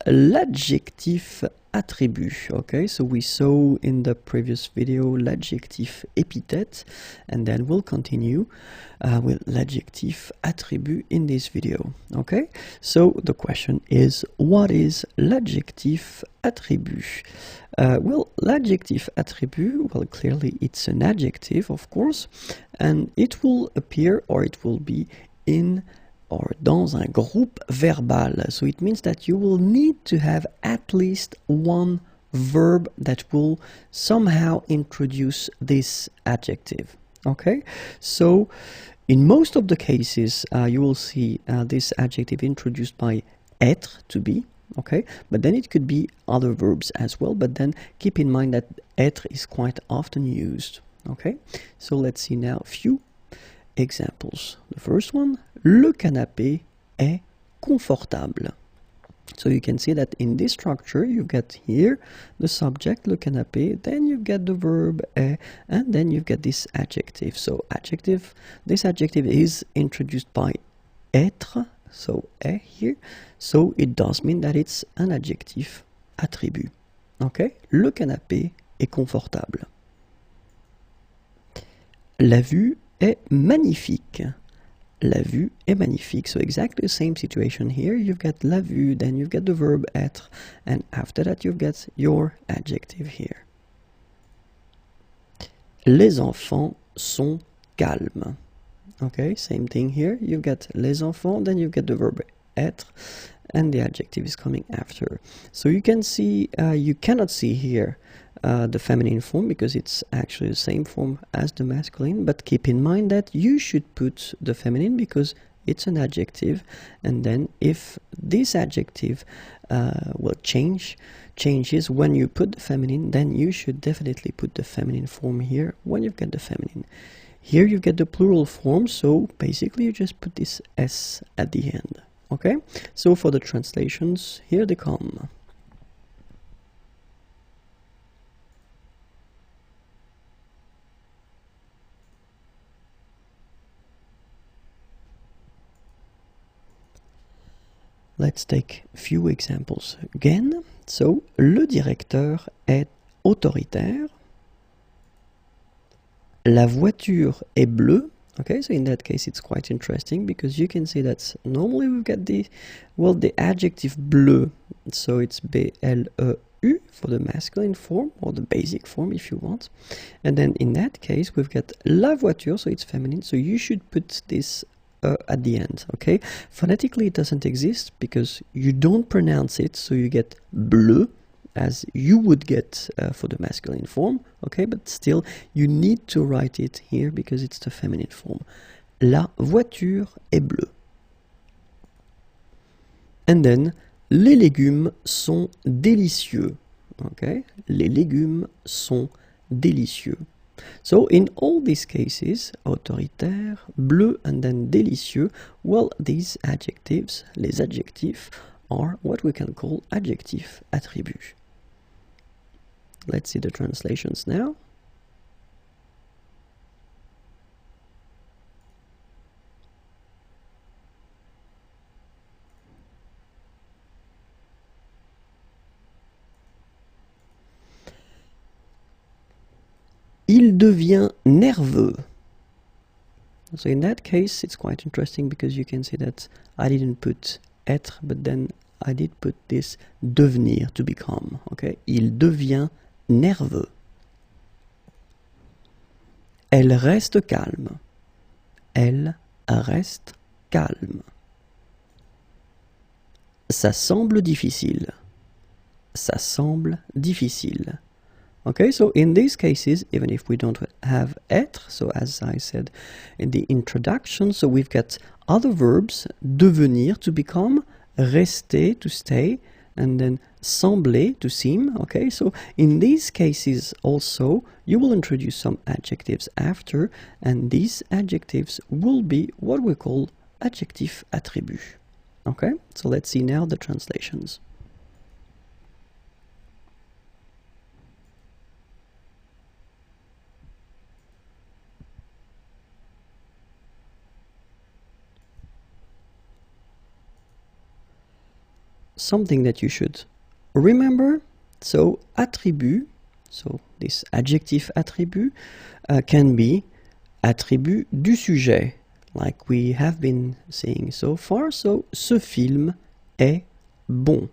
L'adjectif attribut. Okay, so we saw in the previous video l'adjectif épithète, and then we'll continue with l'adjectif attribut in this video. Okay, so the question is, what is l'adjectif attribut? Well, l'adjectif attribut, well, clearly it's an adjective, of course, and it will appear, or it will be in or dans un groupe verbal. So it means that you will need to have at least one verb that will somehow introduce this adjective. Okay, so in most of the cases you will see this adjective introduced by être, to be. Okay, but then it could be other verbs as well, but then keep in mind that être is quite often used. Okay, so let's see now a few examples. The first one, le canapé est confortable. So you can see that in this structure you get here the subject, le canapé, then you get the verb est, and then you get this adjective. So adjective, this adjective is introduced by être, so est here, so it does mean that it's an adjective attribut. Okay, le canapé est confortable. La vue est magnifique. La vue est magnifique. So exactly the same situation here. You've got la vue, then you've got the verb être, and after that you've got your adjective here. Les enfants sont calmes. Okay, same thing here. You've got les enfants, then you get the verb être, and the adjective is coming after. So you can see, you cannot see here the feminine form because it's actually the same form as the masculine, but keep in mind that you should put the feminine because it's an adjective, and then if this adjective changes when you put the feminine, then you should definitely put the feminine form here when you've got the feminine. Here you get the plural form, so basically you just put this S at the end. Okay, so for the translations, here they come. Let's take a few examples again. So, le directeur est autoritaire. La voiture est bleue. Okay, so in that case it's quite interesting because you can see that normally we've got the adjective bleu. So it's B-L-E-U for the masculine form, or the basic form if you want. And then in that case we've got la voiture, so it's feminine, so you should put this at the end. Okay, phonetically it doesn't exist because you don't pronounce it, so you get bleu as you would get for the masculine form. Okay, but still you need to write it here because it's the feminine form. La voiture est bleue. And then les légumes sont délicieux. Okay, les légumes sont délicieux. So in all these cases, autoritaire, bleu, and then délicieux, well, these adjectives, les adjectifs, are what we can call adjectif attribut. Let's see the translations now. Il devient nerveux. So in that case, it's quite interesting because you can see that I didn't put être, but then I did put this devenir, to become. Okay, il devient nerveux. Elle reste calme. Elle reste calme. Ça semble difficile. Ça semble difficile. Okay, so in these cases, even if we don't have être, so as I said in the introduction, so we've got other verbs, devenir, to become, rester, to stay, and then sembler, to seem. Okay, so in these cases also, you will introduce some adjectives after, and these adjectives will be what we call adjectif attribut. Okay, so let's see now the translations. Something that you should remember. So attribut, so this adjective attribut can be attribut du sujet, like we have been saying so far. So ce film est bon.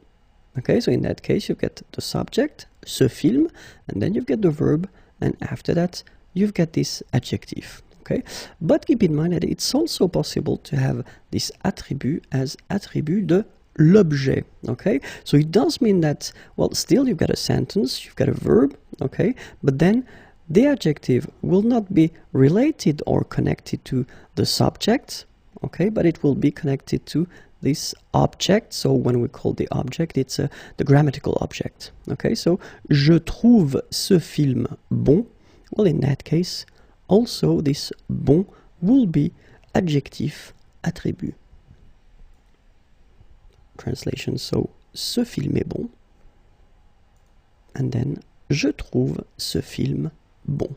Okay, so in that case you get the subject, ce film, and then you get the verb, and after that you've got this adjective. Okay, but keep in mind that it's also possible to have this attribut as attribut de l'objet. Okay, so it does mean that, well, still you've got a sentence, you've got a verb, okay, but then the adjective will not be related or connected to the subject, okay, but it will be connected to this object. So when we call the object, it's the grammatical object. Okay, so je trouve ce film bon. Well, in that case, also this bon will be adjective attribut. Translation, so ce film est bon, and then je trouve ce film bon.